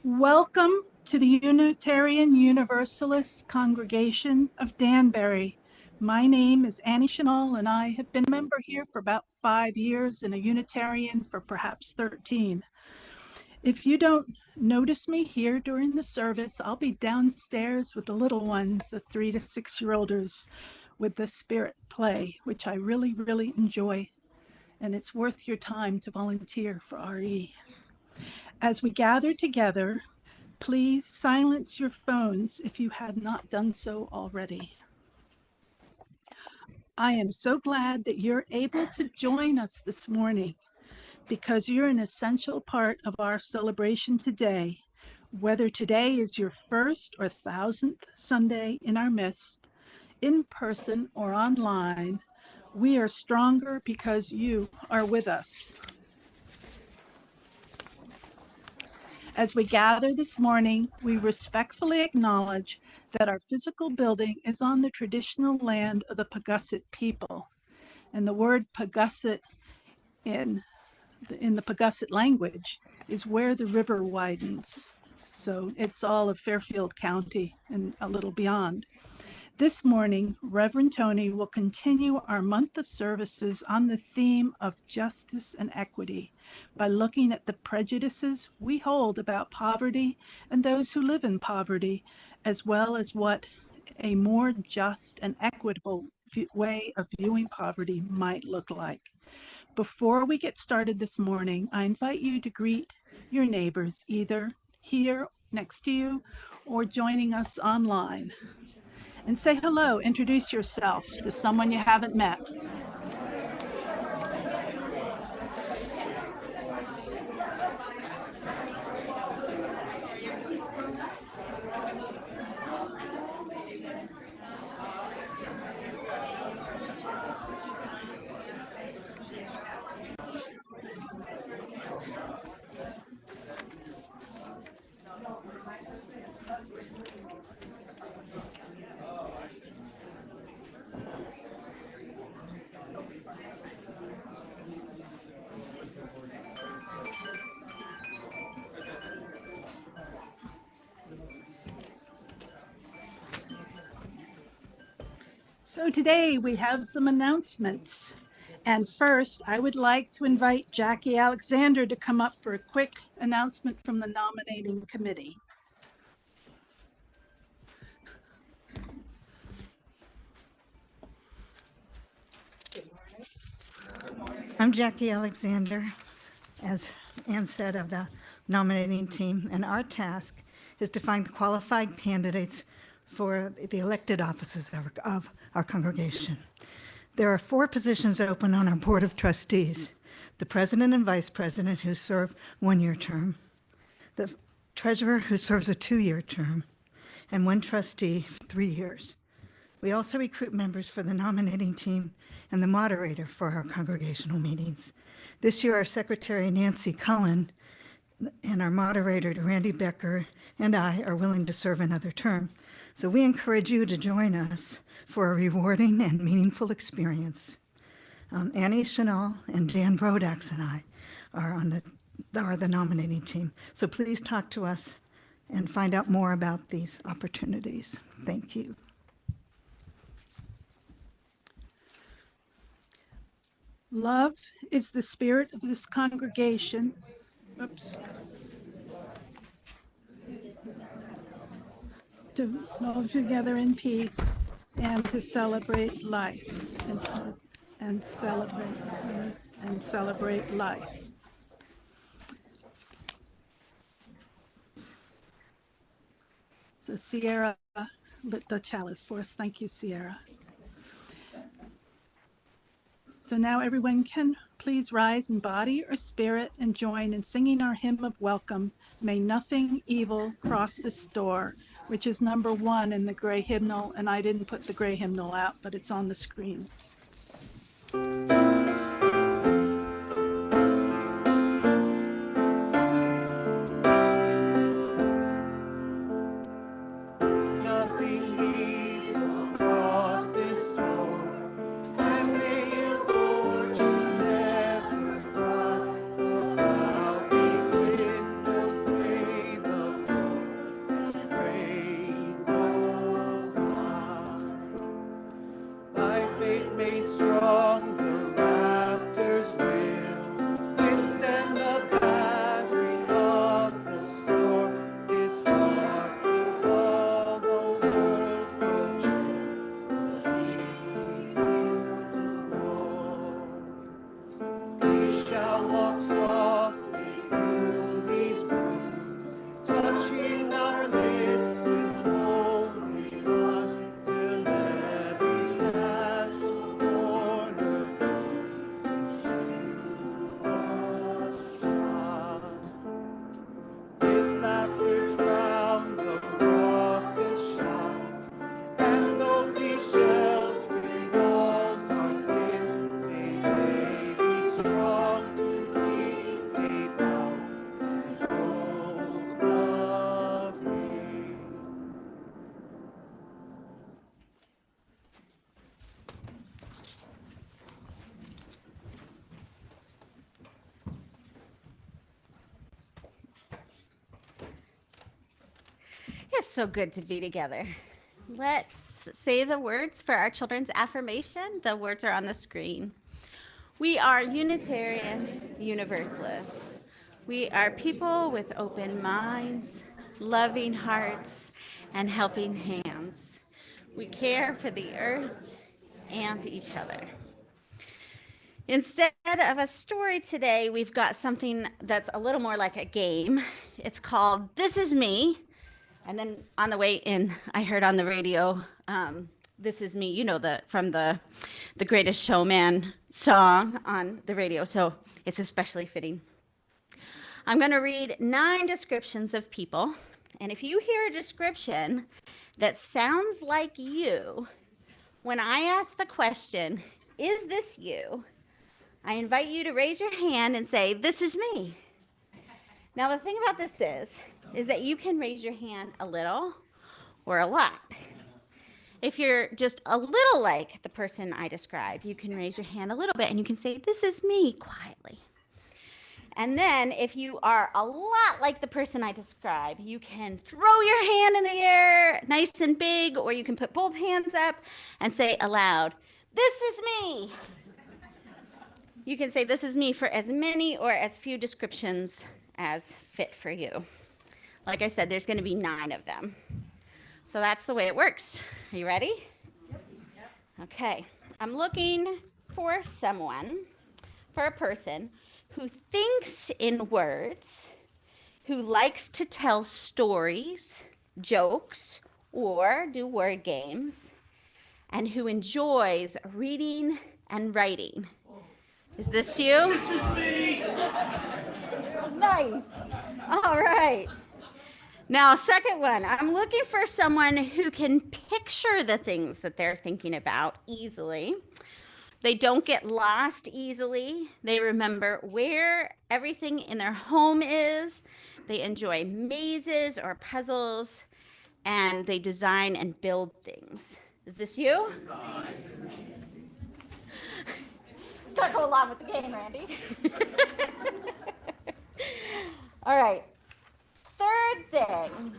Welcome to the Unitarian Universalist Congregation of Danbury. My name is Annie Chenal, and I have been a member here for about 5 years and a Unitarian for perhaps 13. If you don't notice me here during the service, I'll be downstairs with the little ones, the 3 to 6-year-olders, with the spirit play, which I really, really enjoy. And it's worth your time to volunteer for RE. As we gather together, please silence your phones if you have not done so already. I am so glad that you're able to join us this morning because you're an essential part of our celebration today. Whether today is your first or 1,000th Sunday in our midst, in person or online, we are stronger because you are with us. As we gather this morning, we respectfully acknowledge that our physical building is on the traditional land of the Pagussit people. And the word Pagussit in the Pagussit language is where the river widens. So it's all of Fairfield County and a little beyond. This morning, Reverend Tony will continue our month of services on the theme of justice and equity by looking at the prejudices we hold about poverty and those who live in poverty, as well as what a more just and equitable way of viewing poverty might look like. Before we get started this morning, I invite you to greet your neighbors, either here next to you or joining us online. And say hello, introduce yourself to someone you haven't met. So today we have some announcements. And first, I would like to invite Jackie Alexander to come up for a quick announcement from the nominating committee. I'm Jackie Alexander, as Ann said, of the nominating team, and our task is to find qualified candidates for the elected offices of our congregation. There are 4 positions open on our Board of Trustees: the president and vice president, who serve 1-year term, the treasurer, who serves a 2-year term, and 1 trustee, 3 years. We also recruit members for the nominating team and the moderator for our congregational meetings. This year, our secretary, Nancy Cullen, and our moderator, Randy Becker, and I are willing to serve another term. So we encourage you to join us for a rewarding and meaningful experience. Annie Chenal and Dan Brodax and I are the nominating team. So please talk to us and find out more about these opportunities. Thank you. Love is the spirit of this congregation, Oops. To move together in peace and to celebrate life and celebrate life. So Sierra lit the chalice for us. Thank you, Sierra. So now everyone can please rise in body or spirit and join in singing our hymn of welcome, May Nothing Evil Cross This Door, which is number 1 in the gray hymnal. And I didn't put the gray hymnal out, but it's on the screen. It's so good to be together. Let's say the words for our children's affirmation. The words are on the screen. We are Unitarian Universalists. We are people with open minds, loving hearts, and helping hands. We care for the earth and each other. Instead of a story today, we've got something that's a little more like a game. It's called This Is Me. And then on the way in, I heard on the radio, This Is Me, you know, from the Greatest Showman song on the radio, so it's especially fitting. I'm going to read 9 descriptions of people, and if you hear a description that sounds like you, when I ask the question, is this you? I invite you to raise your hand and say, this is me. Now, the thing about this is that you can raise your hand a little or a lot. If you're just a little like the person I described, you can raise your hand a little bit and you can say, this is me, quietly. And then if you are a lot like the person I described, you can throw your hand in the air nice and big, or you can put both hands up and say aloud, this is me. You can say this is me for as many or as few descriptions as fit for you. Like I said, there's going to be 9 of them. So that's the way it works. Are you ready? Yep. Okay. I'm looking for a person who thinks in words, who likes to tell stories, jokes, or do word games, and who enjoys reading and writing. Is this you? This is me! Nice. All right. Now, second one, I'm looking for someone who can picture the things that they're thinking about easily. They don't get lost easily. They remember where everything in their home is. They enjoy mazes or puzzles, and they design and build things. Is this you? This is Gotta go along with the game, Randy. All right. Third thing,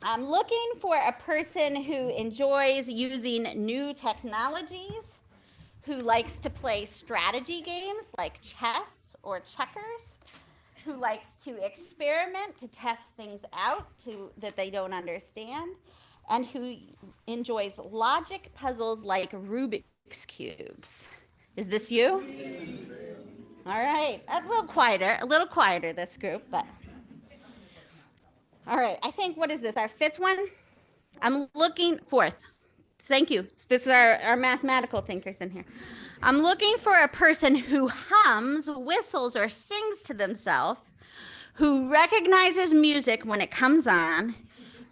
I'm looking for a person who enjoys using new technologies, who likes to play strategy games like chess or checkers, who likes to experiment, to test things out that they don't understand, and who enjoys logic puzzles like Rubik's Cubes. Is this you? All right, a little quieter this group, but. All right, I think, what is this, our fifth one? Fourth. Thank you. This is our mathematical thinkers in here. I'm looking for a person who hums, whistles, or sings to themselves, who recognizes music when it comes on,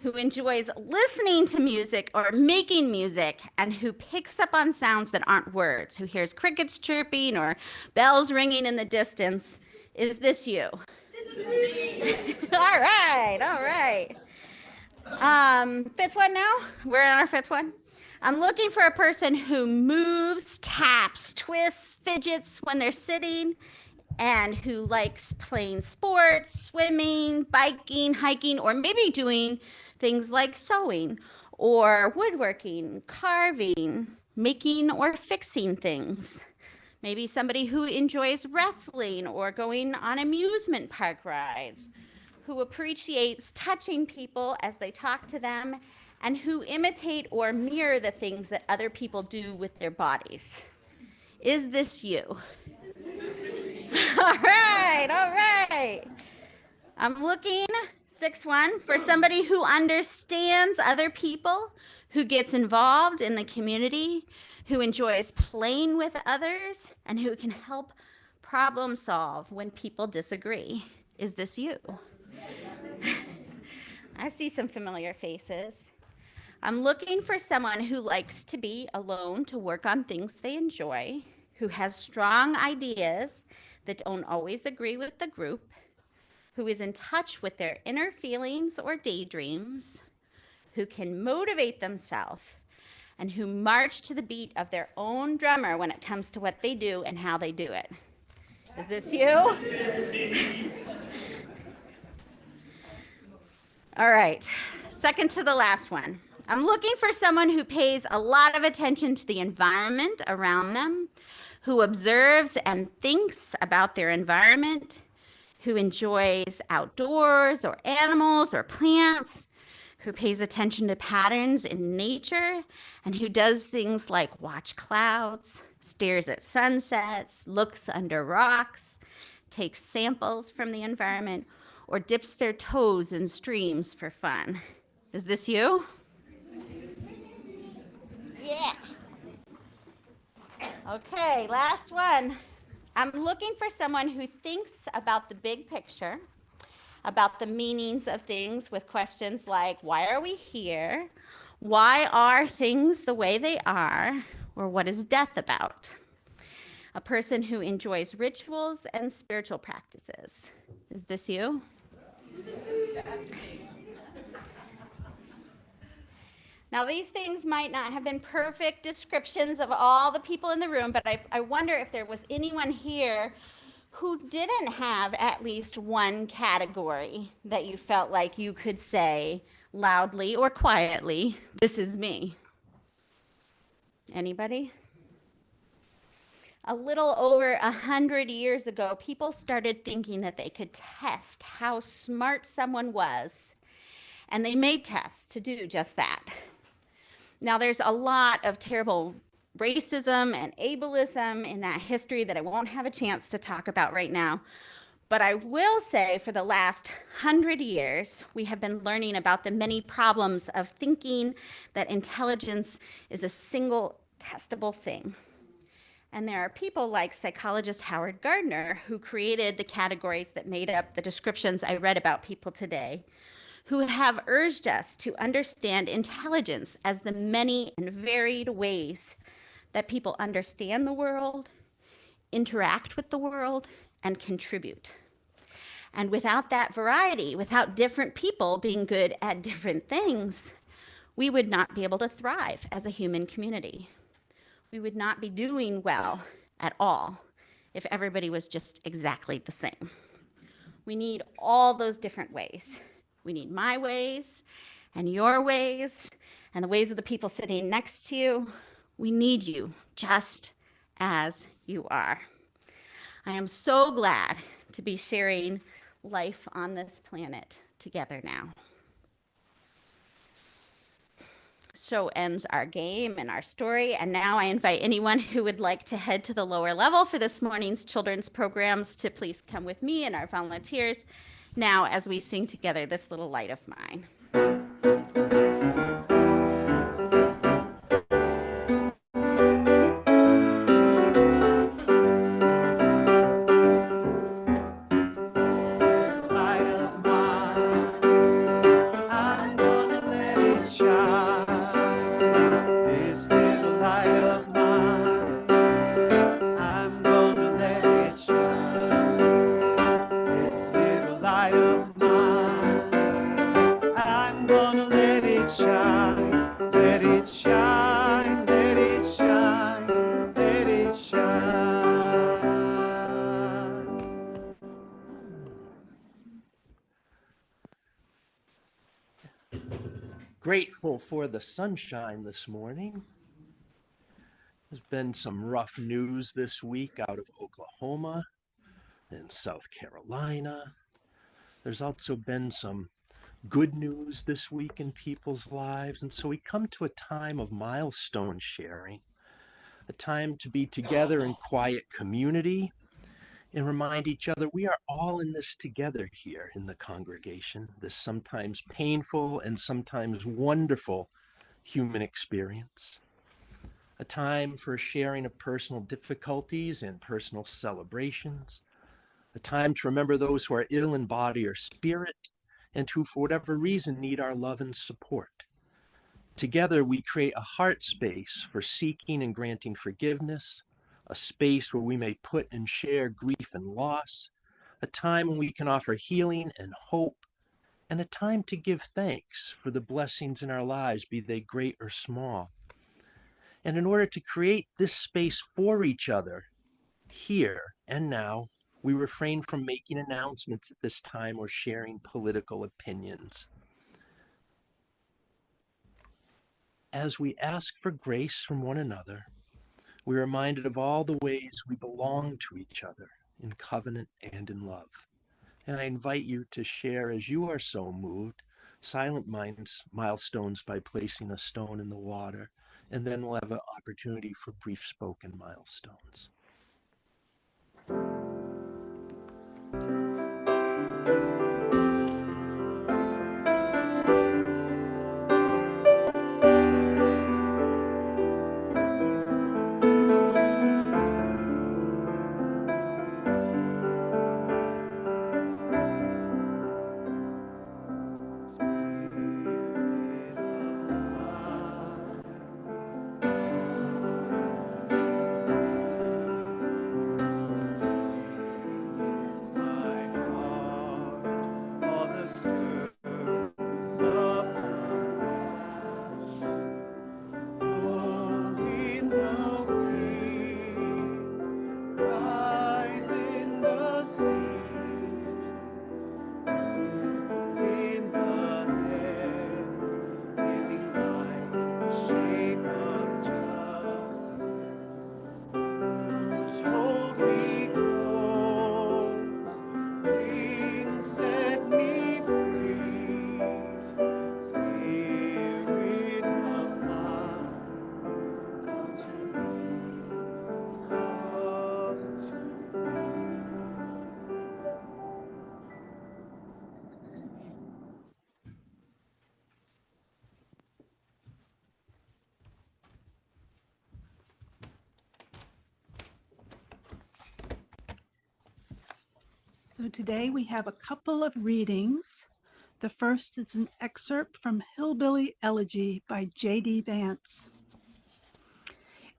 who enjoys listening to music or making music, and who picks up on sounds that aren't words, who hears crickets chirping or bells ringing in the distance. Is this you? This is me. All right. Fifth one now. We're on our fifth one. I'm looking for a person who moves, taps, twists, fidgets when they're sitting, and who likes playing sports, swimming, biking, hiking, or maybe doing things like sewing or woodworking, carving, making or fixing things. Maybe somebody who enjoys wrestling or going on amusement park rides, who appreciates touching people as they talk to them, and who imitate or mirror the things that other people do with their bodies. Is this you? All right. I'm looking, 6-1, for somebody who understands other people, who gets involved in the community, who enjoys playing with others, and who can help problem solve when people disagree. Is this you? I see some familiar faces. I'm looking for someone who likes to be alone to work on things they enjoy, who has strong ideas that don't always agree with the group, who is in touch with their inner feelings or daydreams, who can motivate themselves, and who march to the beat of their own drummer when it comes to what they do and how they do it. Is this you? All right, second to the last one. I'm looking for someone who pays a lot of attention to the environment around them, who observes and thinks about their environment, who enjoys outdoors or animals or plants, who pays attention to patterns in nature, and who does things like watch clouds, stares at sunsets, looks under rocks, takes samples from the environment, or dips their toes in streams for fun. Is this you? Yeah. Okay, last one. I'm looking for someone who thinks about the big picture, about the meanings of things with questions like, why are we here? Why are things the way they are? Or what is death about? A person who enjoys rituals and spiritual practices. Is this you? Now, these things might not have been perfect descriptions of all the people in the room, but I wonder if there was anyone here who didn't have at least one category that you felt like you could say loudly or quietly, this is me. Anybody? A little over 100 years ago, people started thinking that they could test how smart someone was, and they made tests to do just that. Now, there's a lot of terrible racism and ableism in that history that I won't have a chance to talk about right now. But I will say for the last 100 years, we have been learning about the many problems of thinking that intelligence is a single testable thing. And there are people like psychologist Howard Gardner, who created the categories that made up the descriptions I read about people today, who have urged us to understand intelligence as the many and varied ways that people understand the world, interact with the world, and contribute. And without that variety, without different people being good at different things, we would not be able to thrive as a human community. We would not be doing well at all if everybody was just exactly the same. We need all those different ways. We need my ways and your ways and the ways of the people sitting next to you. We need you just as you are. I am so glad to be sharing life on this planet together now. So ends our game and our story. And now I invite anyone who would like to head to the lower level for this morning's children's programs to please come with me and our volunteers now as we sing together This Little Light of Mine. Grateful for the sunshine this morning. There's been some rough news this week out of Oklahoma and South Carolina. There's also been some good news this week in people's lives. And so we come to a time of milestone sharing, a time to be together in quiet community and remind each other we are all in this together here in the congregation, this sometimes painful and sometimes wonderful human experience. A time for sharing of personal difficulties and personal celebrations. A time to remember those who are ill in body or spirit and who, for whatever reason, need our love and support. Together, we create a heart space for seeking and granting forgiveness, a space where we may put and share grief and loss, a time when we can offer healing and hope, and a time to give thanks for the blessings in our lives, be they great or small. And in order to create this space for each other, here and now, we refrain from making announcements at this time or sharing political opinions. As we ask for grace from one another, we're reminded of all the ways we belong to each other in covenant and in love. And I invite you to share, as you are so moved, silent milestones by placing a stone in the water, and then we'll have an opportunity for brief spoken milestones. So today we have a couple of readings. The first is an excerpt from Hillbilly Elegy by J.D. Vance.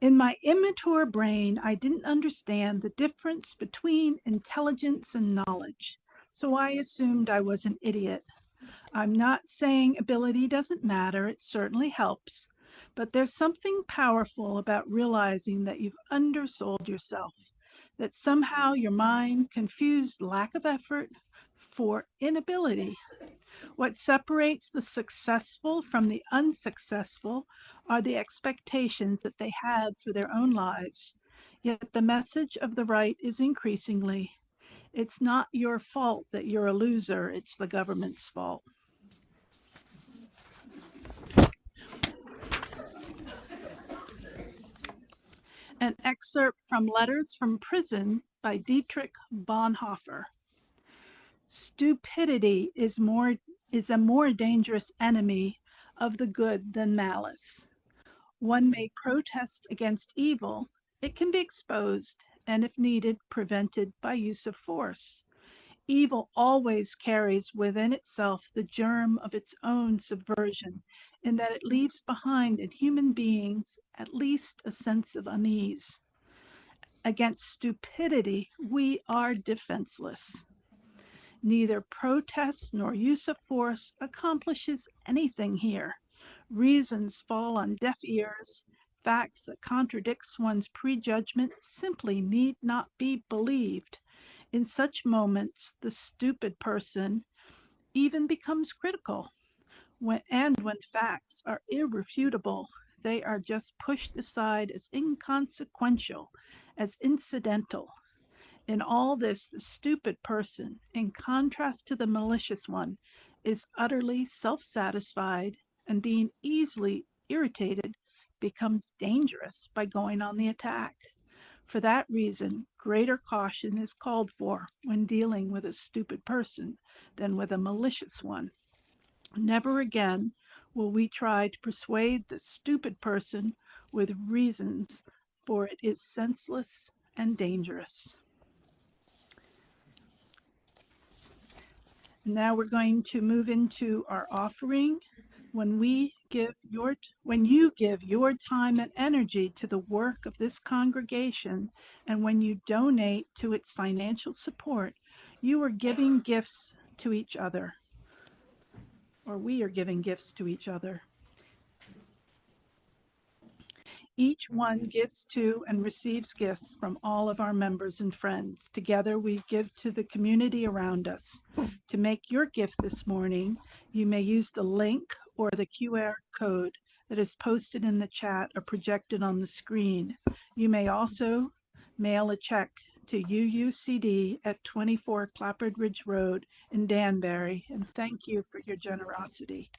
In my immature brain, I didn't understand the difference between intelligence and knowledge, so I assumed I was an idiot. I'm not saying ability doesn't matter, it certainly helps, but there's something powerful about realizing that you've undersold yourself, that somehow your mind confused lack of effort for inability. What separates the successful from the unsuccessful are the expectations that they had for their own lives. Yet the message of the right is increasingly, It's not your fault that you're a loser, it's the government's fault. An excerpt from Letters from Prison by Dietrich Bonhoeffer. Stupidity is a more dangerous enemy of the good than malice. One may protest against evil, it can be exposed, and if needed, prevented by use of force. Evil always carries within itself the germ of its own subversion, in that it leaves behind in human beings at least a sense of unease. Against stupidity, we are defenseless. Neither protest nor use of force accomplishes anything here. Reasons fall on deaf ears. Facts that contradicts one's prejudgment simply need not be believed. In such moments, the stupid person even becomes critical. When facts are irrefutable, they are just pushed aside as inconsequential, as incidental. In all this, the stupid person, in contrast to the malicious one, is utterly self-satisfied, and being easily irritated becomes dangerous by going on the attack. For that reason, greater caution is called for when dealing with a stupid person than with a malicious one. Never again will we try to persuade the stupid person with reasons, for it is senseless and dangerous. Now we're going to move into our offering. When you give your time and energy to the work of this congregation, and when you donate to its financial support, you are giving gifts to each other, or we are giving gifts to each other. Each one gives to and receives gifts from all of our members and friends. Together, we give to the community around us. To make your gift this morning, you may use the link or the QR code that is posted in the chat or projected on the screen. You may also mail a check to UUCD at 24 Clapboard Ridge Road in Danbury, and thank you for your generosity.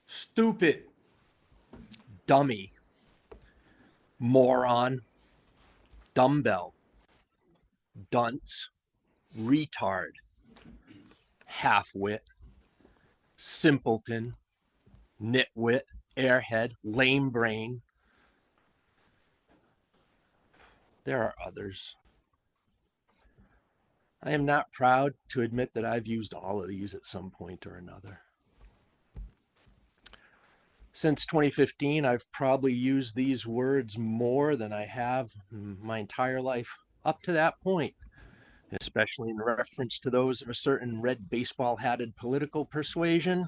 Stupid, dummy, moron, dumbbell, dunce, retard, half-wit, simpleton, nitwit, airhead, lame brain. There are others. I am not proud to admit that I've used all of these at some point or another. Since 2015, I've probably used these words more than I have my entire life up to that point. especially in reference to those of a certain red baseball-hatted political persuasion,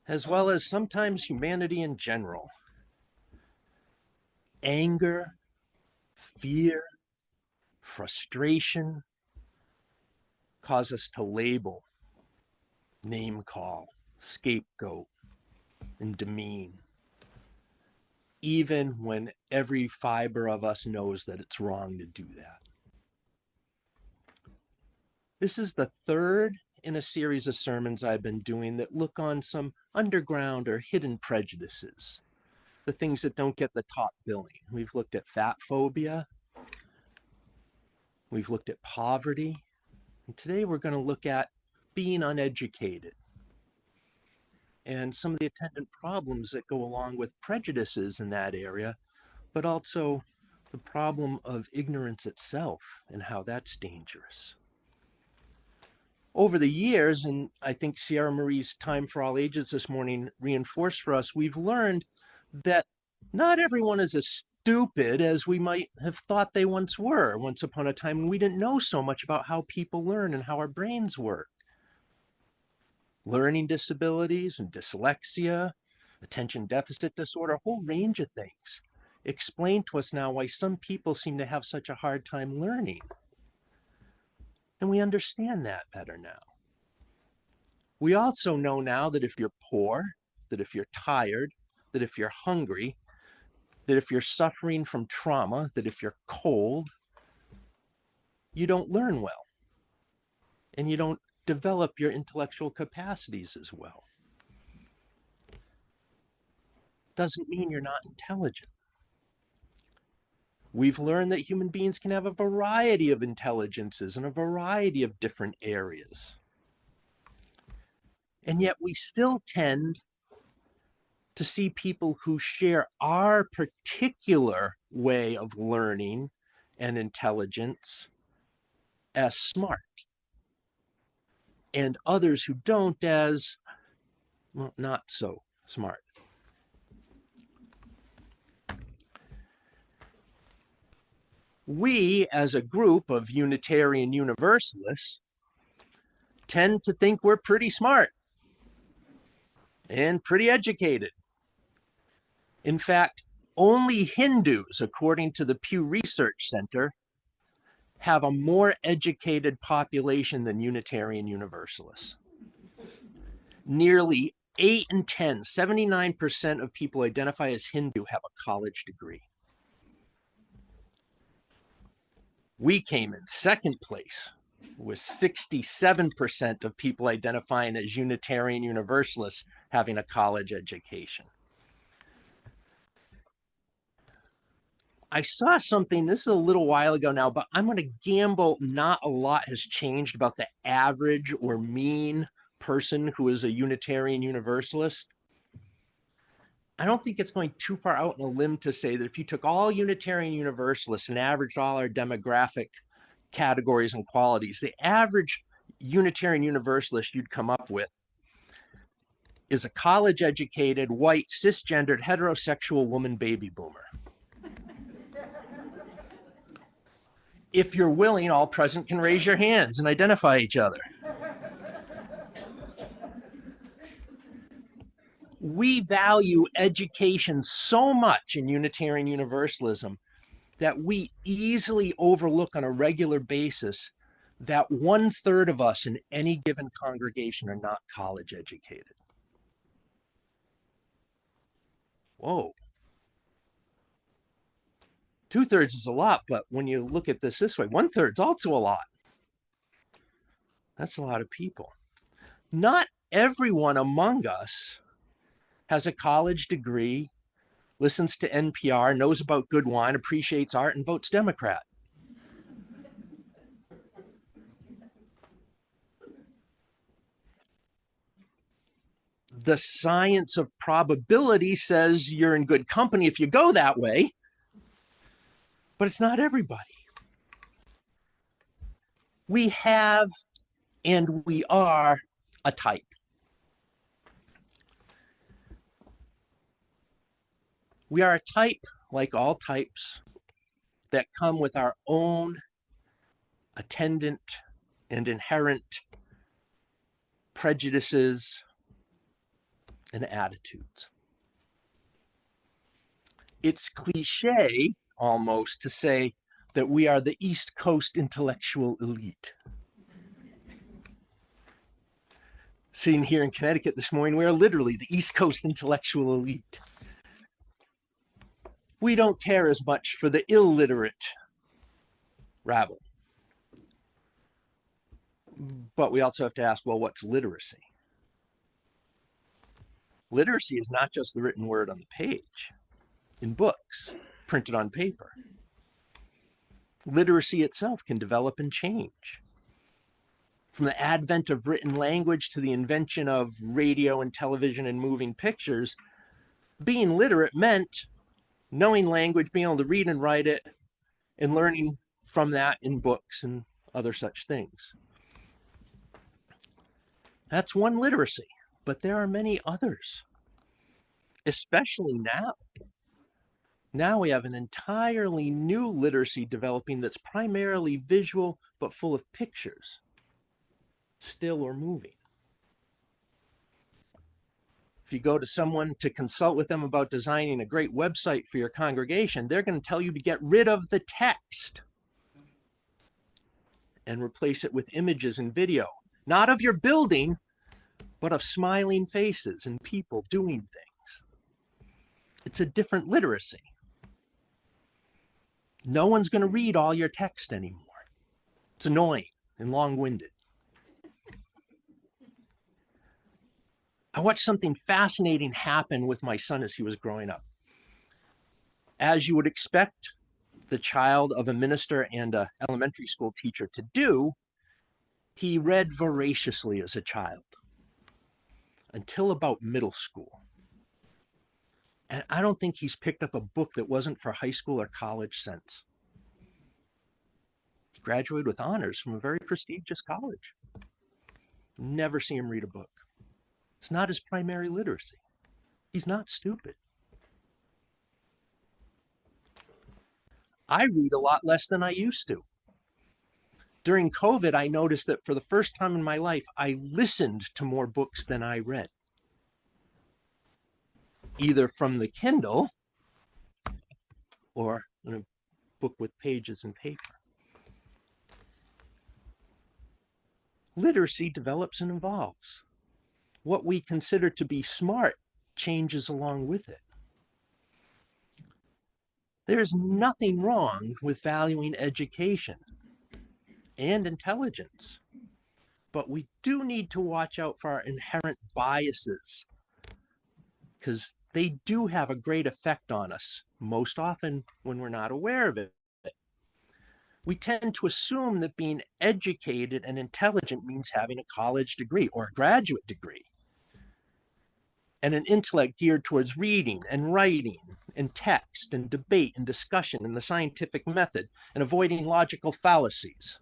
as well as sometimes humanity in general. Anger, fear, frustration cause us to label, name call, scapegoat, and demean, even when every fiber of us knows that it's wrong to do that. This is the third in a series of sermons I've been doing that look on some underground or hidden prejudices, the things that don't get the top billing. We've looked at fat phobia, we've looked at poverty, and today we're going to look at being uneducated and some of the attendant problems that go along with prejudices in that area, but also the problem of ignorance itself and how that's dangerous. Over the years, and I think Sierra Marie's Time for All Ages this morning reinforced for us, we've learned that not everyone is as stupid as we might have thought they once were. Once upon a time, we didn't know so much about how people learn and how our brains work. Learning disabilities and dyslexia, attention deficit disorder, a whole range of things explain to us now why some people seem to have such a hard time learning. And we understand that better now. We also know now that if you're poor, that if you're tired, that if you're hungry, that if you're suffering from trauma, that if you're cold, you don't learn well. And you don't develop your intellectual capacities as well. Doesn't mean you're not intelligent. We've learned that human beings can have a variety of intelligences in a variety of different areas. And yet we still tend to see people who share our particular way of learning and intelligence as smart, and others who don't as, well, not so smart. We, as a group of Unitarian Universalists, tend to think we're pretty smart and pretty educated. In fact, only Hindus, according to the Pew Research Center, have a more educated population than Unitarian Universalists. Nearly 8 in 10, 79% of people identify as Hindu have a college degree. We came in second place with 67% of people identifying as Unitarian Universalists having a college education. I saw something, this is a little while ago now, but I'm going to gamble not a lot has changed about the average or mean person who is a Unitarian Universalist. I don't think it's going too far out on a limb to say that if you took all Unitarian Universalists and averaged all our demographic categories and qualities, the average Unitarian Universalist you'd come up with is a college-educated, white, cisgendered, heterosexual woman baby boomer. If you're willing, all present can raise your hands and identify each other. We value education so much in Unitarian Universalism that we easily overlook on a regular basis that 1/3 of us in any given congregation are not college educated. Whoa. 2/3 is a lot, but when you look at this way, 1/3 is also a lot. That's a lot of people. Not everyone among us has a college degree, listens to NPR, knows about good wine, appreciates art, and votes Democrat. The science of probability says you're in good company if you go that way, but it's not everybody. We have and we are a type. We are a type, like all types, that come with our own attendant and inherent prejudices and attitudes. It's cliche almost to say that we are the East Coast intellectual elite. Sitting here in Connecticut this morning, we are literally the East Coast intellectual elite. We don't care as much for the illiterate rabble. But we also have to ask, well, what's literacy? Literacy is not just the written word on the page, in books, printed on paper. Literacy itself can develop and change. From the advent of written language to the invention of radio and television and moving pictures, being literate meant knowing language, being able to read and write it, and learning from that in books and other such things. That's one literacy, but there are many others, especially now. Now we have an entirely new literacy developing that's primarily visual, but full of pictures, still or moving. If you go to someone to consult with them about designing a great website for your congregation, they're going to tell you to get rid of the text and replace it with images and video, not of your building, but of smiling faces and people doing things. It's a different literacy. No one's going to read all your text anymore. It's annoying and long-winded. I watched something fascinating happen with my son as he was growing up. As you would expect the child of a minister and an elementary school teacher to do, he read voraciously as a child until about middle school. And I don't think he's picked up a book that wasn't for high school or college since. He graduated with honors from a very prestigious college. Never see him read a book. It's not his primary literacy. He's not stupid. I read a lot less than I used to. During COVID, I noticed that for the first time in my life, I listened to more books than I read. Either from the Kindle or in a book with pages and paper. Literacy develops and evolves. What we consider to be smart changes along with it. There's nothing wrong with valuing education and intelligence, but we do need to watch out for our inherent biases, because they do have a great effect on us, most often when we're not aware of it. We tend to assume that being educated and intelligent means having a college degree or a graduate degree, and an intellect geared towards reading and writing and text and debate and discussion and the scientific method and avoiding logical fallacies.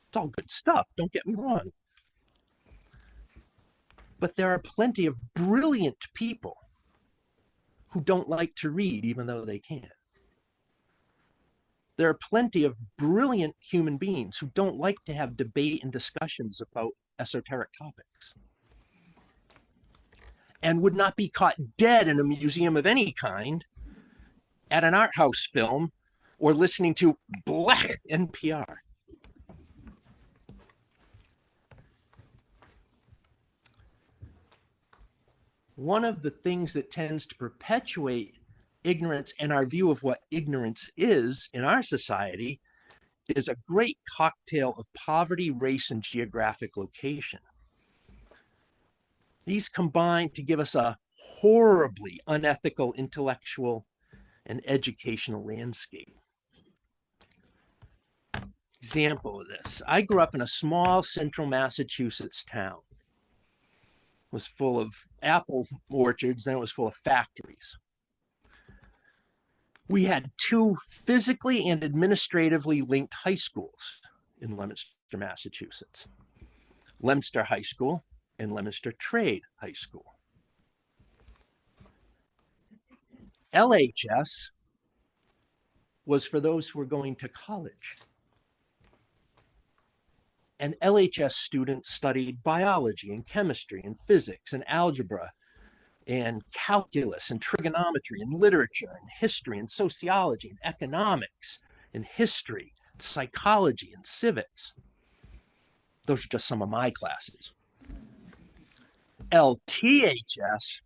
It's all good stuff, don't get me wrong. But there are plenty of brilliant people who don't like to read even though they can. There are plenty of brilliant human beings who don't like to have debate and discussions about esoteric topics, and would not be caught dead in a museum of any kind, at an art house film, or listening to blech NPR. One of the things that tends to perpetuate ignorance and our view of what ignorance is in our society is a great cocktail of poverty, race, and geographic location. These combine to give us a horribly unethical intellectual and educational landscape. Example of this, I grew up in a small central Massachusetts town. It was full of apple orchards, and it was full of factories. We had two physically and administratively linked high schools in Leominster, Massachusetts. Leominster High School and Leominster Trade High School. LHS was for those who were going to college. And LHS students studied biology and chemistry and physics and algebra and calculus and trigonometry and literature and history and sociology and economics and history, psychology and civics. Those are just some of my classes. LTHS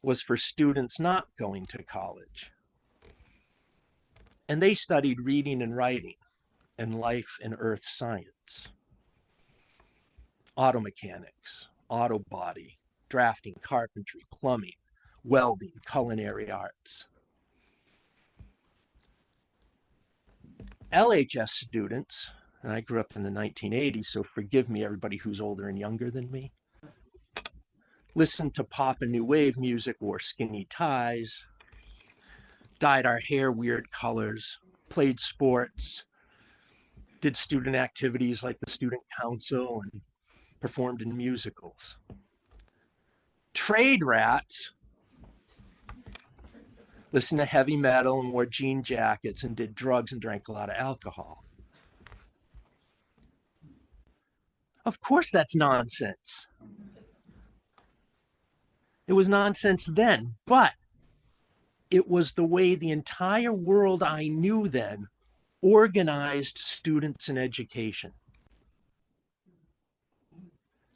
was for students not going to college. And they studied reading and writing and life and earth science, auto mechanics, auto body, drafting, carpentry, plumbing, welding, culinary arts. LHS students, and I grew up in the 1980s, so forgive me, everybody who's older and younger than me, listened to pop and new wave music, wore skinny ties, dyed our hair weird colors, played sports, did student activities like the student council, and performed in musicals. Trade rats listened to heavy metal and wore jean jackets and did drugs and drank a lot of alcohol. Of course, that's nonsense. It was nonsense then, but it was the way the entire world I knew then organized students in education,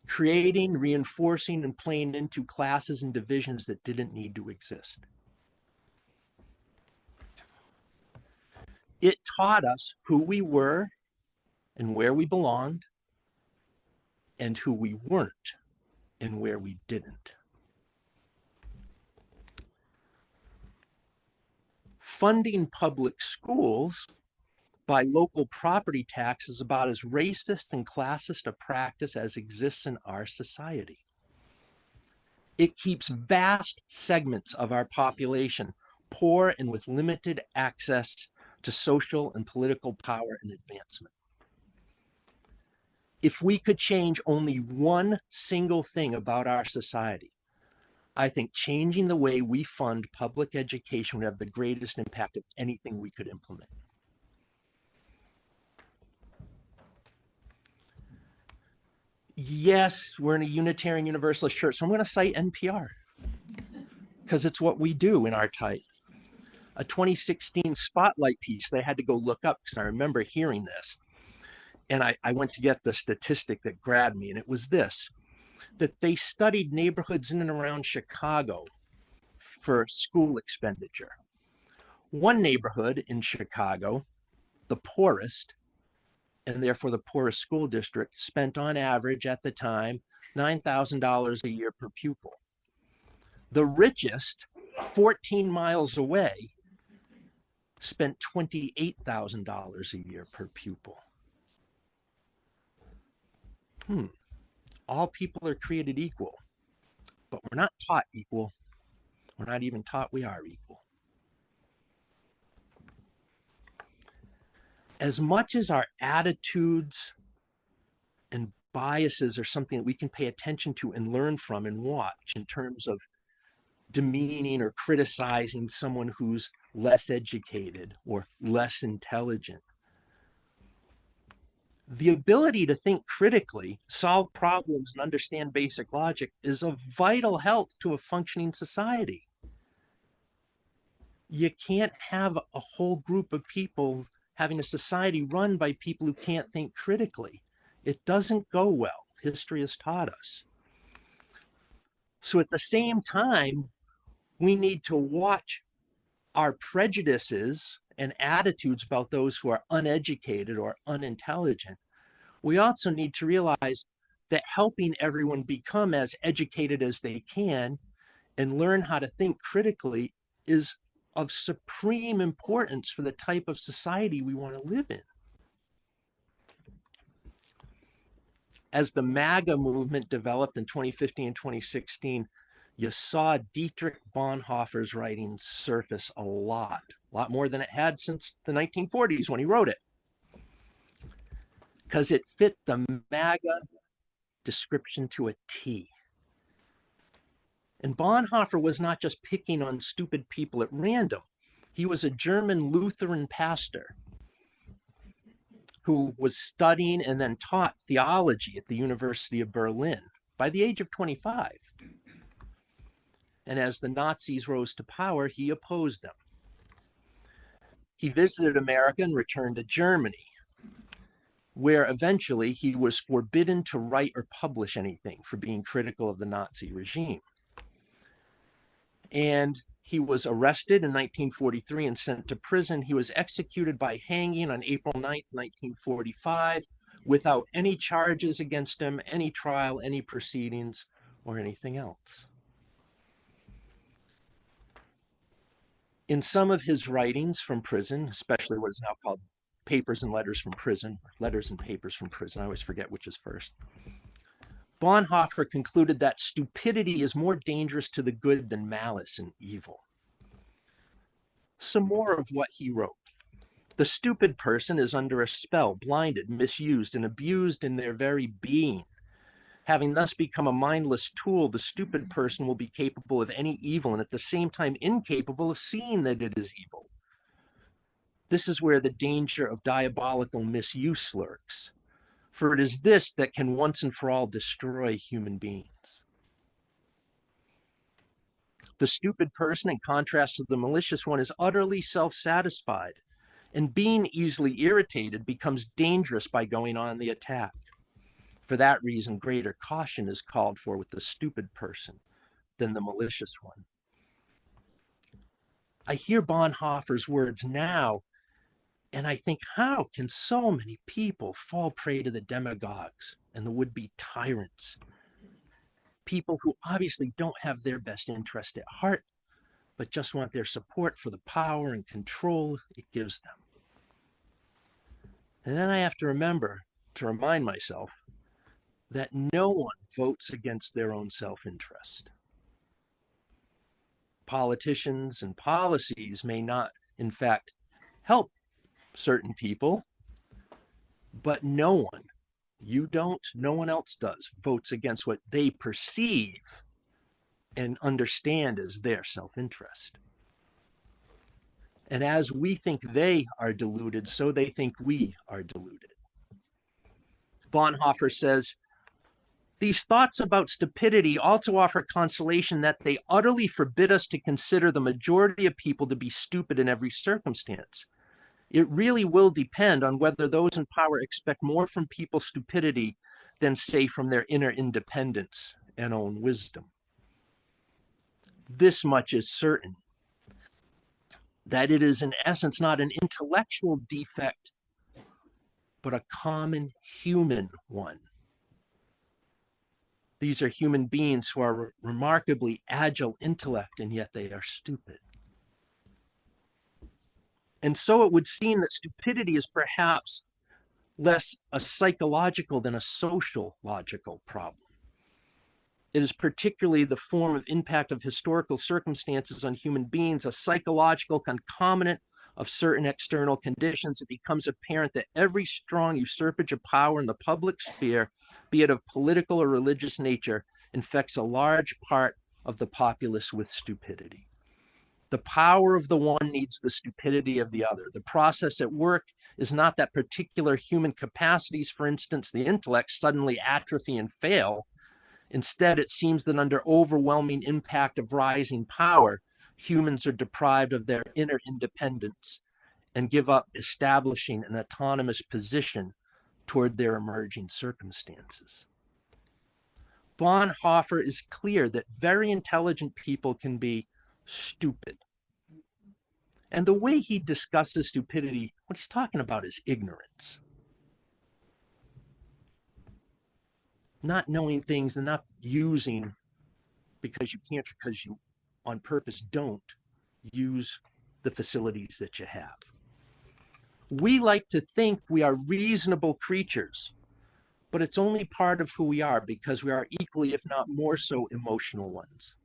creating, reinforcing, and playing into classes and divisions that didn't need to exist. It taught us who we were and where we belonged, and who we weren't and where we didn't. Funding public schools by local property tax is about as racist and classist a practice as exists in our society. It keeps vast segments of our population poor and with limited access to social and political power and advancement. If we could change only one single thing about our society, I think changing the way we fund public education would have the greatest impact of anything we could implement. Yes, we're in a Unitarian Universalist church, so I'm going to cite NPR because it's what we do in our type. A 2016 Spotlight piece they had to go look up because I remember hearing this. And I went to get the statistic that grabbed me, and it was this, that they studied neighborhoods in and around Chicago for school expenditure. One neighborhood in Chicago, the poorest, and therefore the poorest school district, spent on average at the time $9,000 a year per pupil. The richest, 14 miles away, spent $28,000 a year per pupil. All people are created equal, but we're not taught equal. We're not even taught we are equal. As much as our attitudes and biases are something that we can pay attention to and learn from and watch in terms of demeaning or criticizing someone who's less educated or less intelligent, the ability to think critically, solve problems, and understand basic logic is of vital health to a functioning society. You can't have a whole group of people having a society run by people who can't think critically. It doesn't go well. History has taught us. So at the same time, we need to watch our prejudices and attitudes about those who are uneducated or unintelligent. We also need to realize that helping everyone become as educated as they can and learn how to think critically is of supreme importance for the type of society we want to live in. As the MAGA movement developed in 2015 and 2016, you saw Dietrich Bonhoeffer's writings surface a lot more than it had since the 1940s when he wrote it, because it fit the MAGA description to a T. And Bonhoeffer was not just picking on stupid people at random. He was a German Lutheran pastor who was studying and then taught theology at the University of Berlin by the age of 25. And as the Nazis rose to power, he opposed them. He visited America and returned to Germany, where eventually he was forbidden to write or publish anything for being critical of the Nazi regime. And he was arrested in 1943 and sent to prison. He was executed by hanging on April 9th, 1945, without any charges against him, any trial, any proceedings, or anything else. In some of his writings from prison, especially what is now called Papers and Letters from Prison, Letters and Papers from Prison, I always forget which is first, Bonhoeffer concluded that stupidity is more dangerous to the good than malice and evil. Some more of what he wrote. The stupid person is under a spell, blinded, misused, and abused in their very being. Having thus become a mindless tool, the stupid person will be capable of any evil and at the same time incapable of seeing that it is evil. This is where the danger of diabolical misuse lurks, for it is this that can once and for all destroy human beings. The stupid person, in contrast to the malicious one, is utterly self-satisfied, and being easily irritated becomes dangerous by going on the attack. For that reason, greater caution is called for with the stupid person than the malicious one. I hear Bonhoeffer's words now, and I think, how can so many people fall prey to the demagogues and the would-be tyrants? People who obviously don't have their best interest at heart, but just want their support for the power and control it gives them. And then I have to remember to remind myself that no one votes against their own self-interest. Politicians and policies may not, in fact, help certain people, but no one, you don't, no one else does, votes against what they perceive and understand as their self-interest. And as we think they are deluded, so they think we are deluded. Bonhoeffer says, these thoughts about stupidity also offer consolation that they utterly forbid us to consider the majority of people to be stupid in every circumstance. It really will depend on whether those in power expect more from people's stupidity than, say, from their inner independence and own wisdom. This much is certain, that it is in essence not an intellectual defect, but a common human one. These are human beings who are remarkably agile intellect, and yet they are stupid. And so it would seem that stupidity is perhaps less a psychological than a social logical problem. It is particularly the form of impact of historical circumstances on human beings, a psychological concomitant of certain external conditions. It becomes apparent that every strong usurpage of power in the public sphere, be it of political or religious nature, infects a large part of the populace with stupidity. The power of the one needs the stupidity of the other. The process at work is not that particular human capacities, for instance, the intellect, suddenly atrophy and fail. Instead, it seems that under overwhelming impact of rising power, humans are deprived of their inner independence and give up establishing an autonomous position toward their emerging circumstances. Bonhoeffer is clear that very intelligent people can be stupid. And the way he discusses stupidity, what he's talking about is ignorance. Not knowing things and not using because you can't, because you on purpose don't use the facilities that you have. We like to think we are reasonable creatures, but it's only part of who we are because we are equally, if not more so, emotional ones.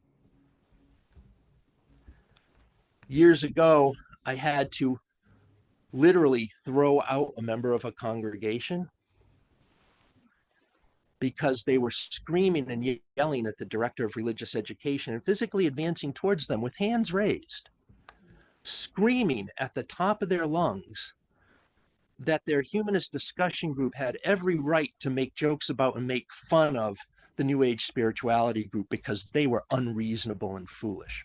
Years ago, I had to literally throw out a member of a congregation because they were screaming and yelling at the director of religious education and physically advancing towards them with hands raised. screaming at the top of their lungs that their humanist discussion group had every right to make jokes about and make fun of the New Age spirituality group because they were unreasonable and foolish.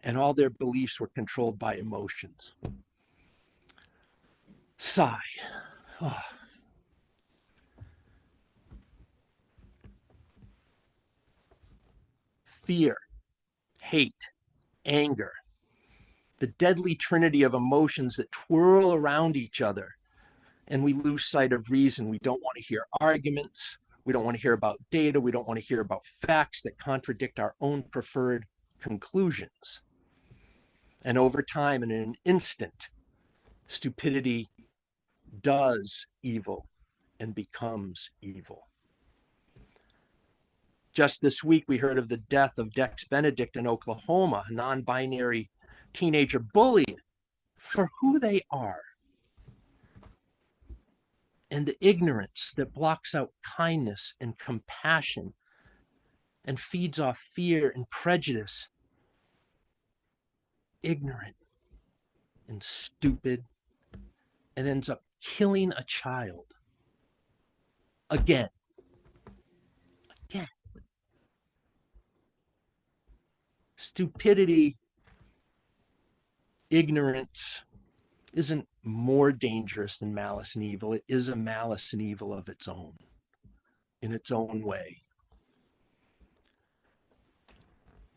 And all their beliefs were controlled by emotions. Sigh. Oh. Fear, hate, anger, the deadly trinity of emotions that twirl around each other, and we lose sight of reason. We don't want to hear arguments. We don't want to hear about data. We don't want to hear about facts that contradict our own preferred conclusions. And over time, in an instant, stupidity does evil and becomes evil. Just this week, we heard of the death of Dex Benedict in Oklahoma, a non-binary teenager bullied for who they are. And the ignorance that blocks out kindness and compassion and feeds off fear and prejudice. Ignorant and stupid, and ends up killing a child. Again. Stupidity, ignorance isn't more dangerous than malice and evil. It is a malice and evil of its own, in its own way.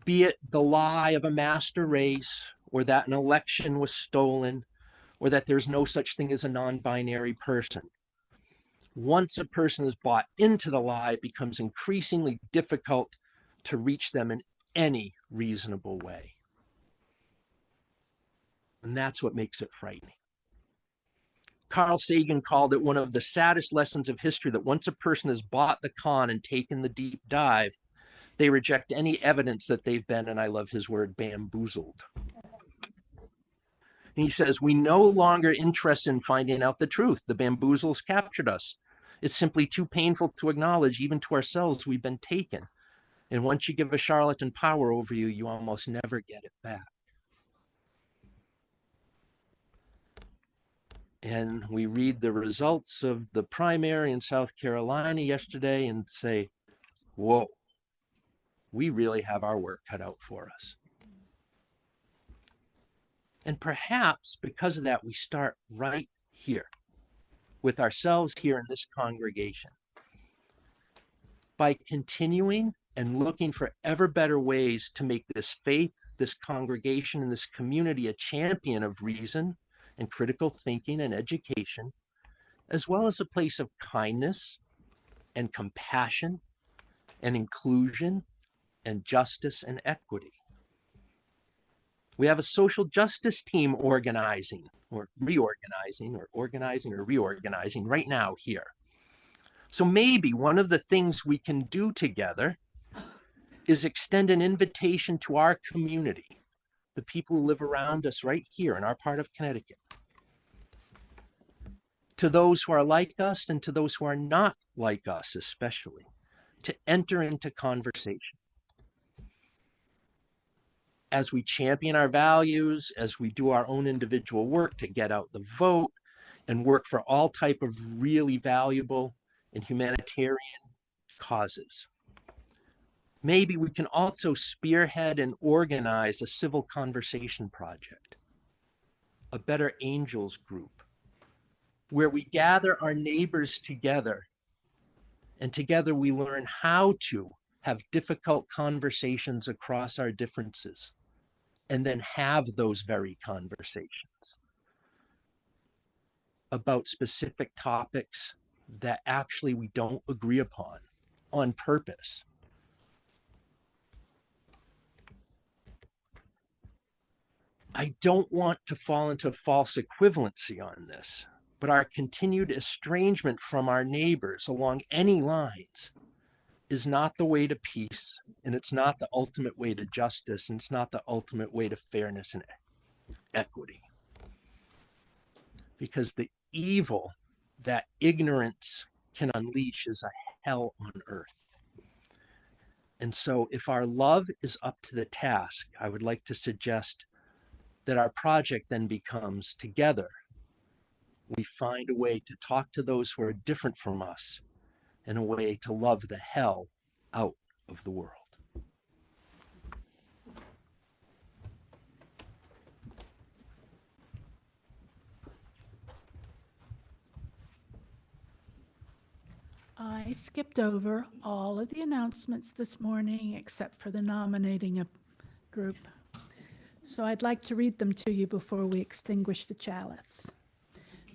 Be it the lie of a master race, or that an election was stolen, or that there's no such thing as a non-binary person. Once a person is bought into the lie, it becomes increasingly difficult to reach them in any reasonable way. And that's what makes it frightening. Carl Sagan called it one of the saddest lessons of history that once a person has bought the con and taken the deep dive, they reject any evidence that they've been, and I love his word, bamboozled. And he says, we no longer interested in finding out the truth. The bamboozles captured us. It's simply too painful to acknowledge, even to ourselves, we've been taken. And once you give a charlatan power over you, you almost never get it back. And we read the results of the primary in South Carolina yesterday and say, whoa, we really have our work cut out for us. And perhaps because of that, we start right here with ourselves here in this congregation. By continuing and looking for ever better ways to make this faith, this congregation, and this community a champion of reason and critical thinking and education, as well as a place of kindness and compassion and inclusion and justice and equity. We have a social justice team organizing or reorganizing or organizing or reorganizing right now here. So maybe one of the things we can do together is extend an invitation to our community, the people who live around us right here in our part of Connecticut, to those who are like us and to those who are not like us especially, to enter into conversation. As we champion our values, as we do our own individual work to get out the vote and work for all type of really valuable and humanitarian causes. Maybe we can also spearhead and organize a civil conversation project, a Better Angels group, where we gather our neighbors together and together we learn how to have difficult conversations across our differences and then have those very conversations about specific topics that actually we don't agree upon on purpose. I don't want to fall into false equivalency on this, but our continued estrangement from our neighbors along any lines is not the way to peace, and it's not the ultimate way to justice, and it's not the ultimate way to fairness and equity. Because the evil that ignorance can unleash is a hell on earth. And so if our love is up to the task, I would like to suggest that our project then becomes together. We find a way to talk to those who are different from us and a way to love the hell out of the world. I skipped over all of the announcements this morning except for the nominating group. So I'd like to read them to you before we extinguish the chalice.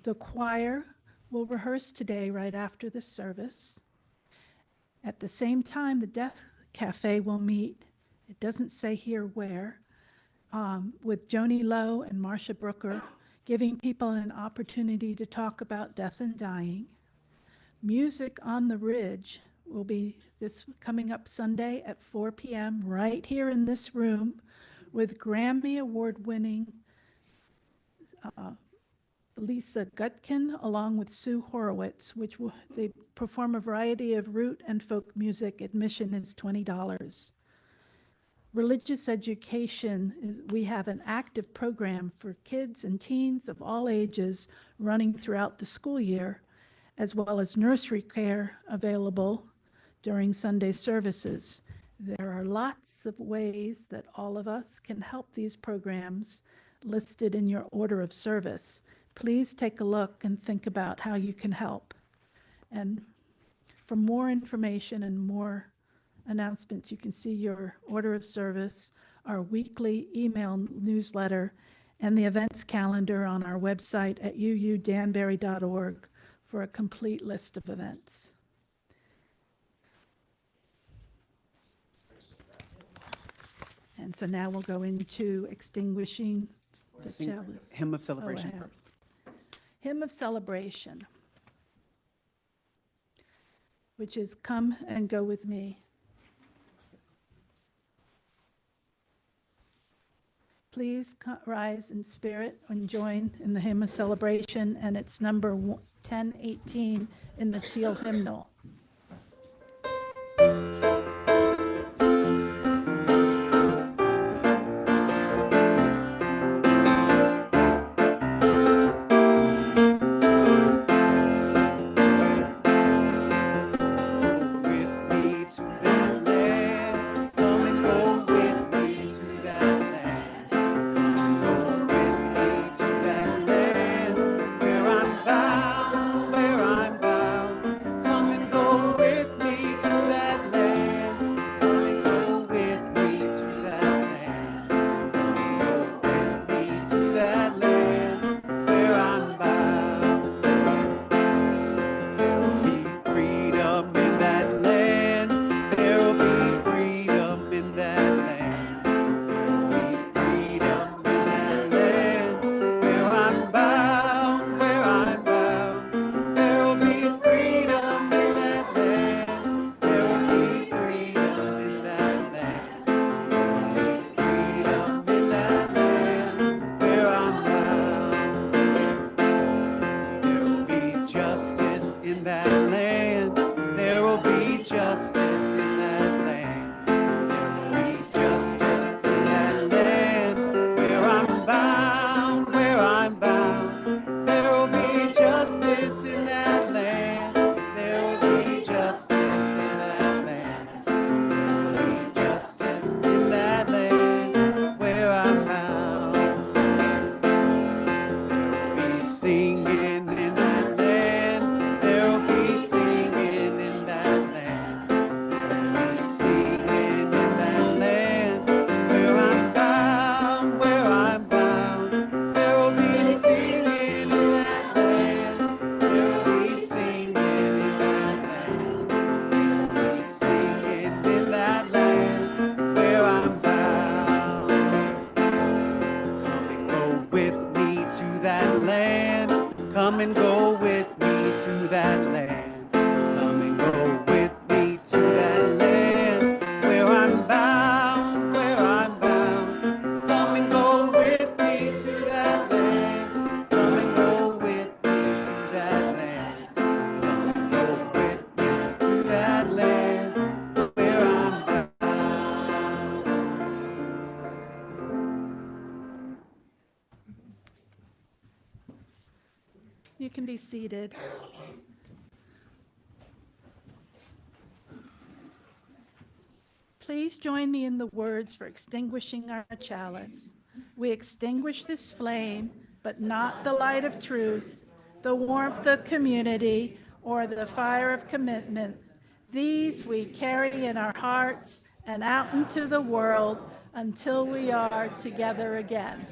The choir will rehearse today right after the service. At the same time, the Deaf Cafe will meet, it doesn't say here where, with Joni Lowe and Marcia Brooker, giving people an opportunity to talk about death and dying. Music on the Ridge will be this coming up Sunday at 4 p.m. right here in this room with Grammy Award-winning Lisa Gutkin along with Sue Horowitz, they perform a variety of root and folk music. Admission is $20. Religious education, we have an active program for kids and teens of all ages running throughout the school year, as well as nursery care available during Sunday services. There are lots of ways that all of us can help these programs listed in your order of service. Please take a look and think about how you can help. And for more information and more announcements, you can see your order of service, our weekly email newsletter, and the events calendar on our website at uudanbury.org for a complete list of events. And so now we'll go into extinguishing the Sing chalice. Hymn of Celebration ahead. first. Hymn of Celebration, which is Come and Go With Me. Please rise in spirit and join in the Hymn of Celebration, and it's number 1018 in the Teal Hymnal. Where I'm bound, come and can be seated. Please join me in the words for extinguishing our chalice. We extinguish this flame, but not the light of truth, the warmth of community, or the fire of commitment. These we carry in our hearts and out into the world until we are together again.